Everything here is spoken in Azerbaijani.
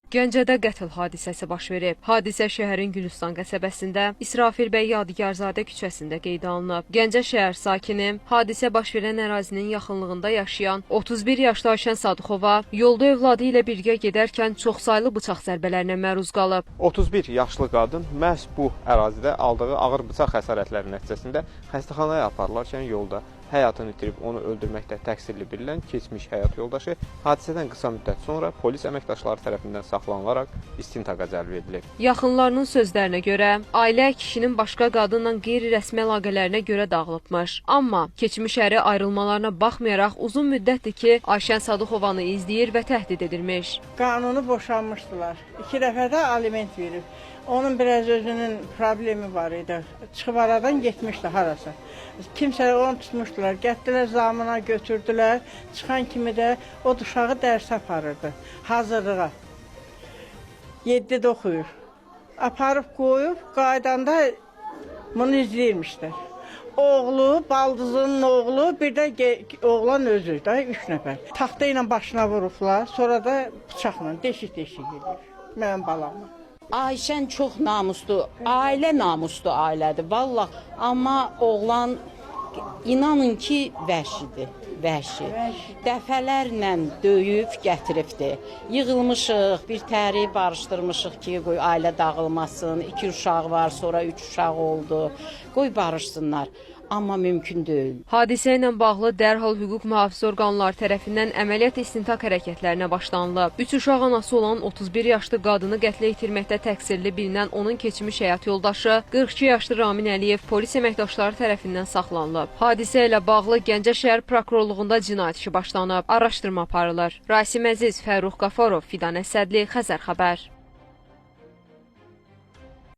Gəncədə qətl hadisəsi baş verib. Hadisə şəhərin Gülüstan qəsəbəsində İsrafil bəy Yadigarzadə küçəsində qeydə alınıb. Gəncə şəhər sakini hadisə baş verən ərazinin yaxınlığında yaşayan 31 yaşlı Ayşən Sadıxova yolda övladı ilə birgə gedərkən çoxsaylı bıçaq zərbələrinə məruz qalıb. 31 yaşlı qadın məhz bu ərazidə aldığı ağır bıçaq xəsarətləri nəticəsində xəstəxanaya aparılarkən yolda həyatını itirib onu öldürməkdə təqsirli bilinən keçmiş həyat yoldaşı hadisədən qısa müddət sonra polis əməkdaşları tərəfindən saxlanılaraq istintaqa cəlb edilib. Yaxınlarının sözlərinə görə, ailə kişinin başqa qadınla qeyri-rəsmi əlaqələrinə görə dağılıbmış. Amma keçmiş əri ayrılmalarına baxmayaraq uzun müddətdir ki, Ayşən Sadıxovanı izləyir və təhdid edilmiş. Qanuni boşanmışdılar. 2 dəfə də aliment verib. Onun biraz özünün problemi var idi. Çıxıb aradan getmişdi harasa. Kimsə onu tutmuşdular, getdilər zamına götürdülər. Çıxan kimi də o uşağı dərsə aparırdı, hazırlığa. 7-də oxuyur. Aparıb qoyub, qaydanda bunu izləyirmişlər. Oğlu, baldızının oğlu, bir də oğlan özü də 3 nəfər. Taxta ilə başına vurublar, sonra da bıçaqla deşik-deşik edir mənim balamı. Ayşən çox namuslu, ailə namuslu ailədir, vallah. Amma oğlan inanın ki, vəhşidir, vəhşi. Dəfələrlə döyüb gətiribdir. Yığılmışıq, bir təri barışdırmışıq ki, qoy ailə dağılmasın. 2 uşaq var, sonra 3 uşaq oldu. Qoy barışsınlar. Amma mümkün deyil. Hadisə ilə bağlı dərhal hüquq mühafizə orqanları tərəfindən əməliyyat istintaq hərəkətlərinə başlanılıb. 3 uşaq anası olan 31 yaşlı qadını qətlə yetirməkdə təqsirli bilinən onun keçmiş həyat yoldaşı 42 yaşlı Ramin Əliyev polis əməkdaşları tərəfindən saxlanılıb. Hadisə ilə bağlı Gəncə şəhər prokurorluğunda cinayət işi başlanıb. Araşdırma aparılır. Rasim Əziz, Fərrux Qafarov, Fidan Əsədli, Xəzər xəbər.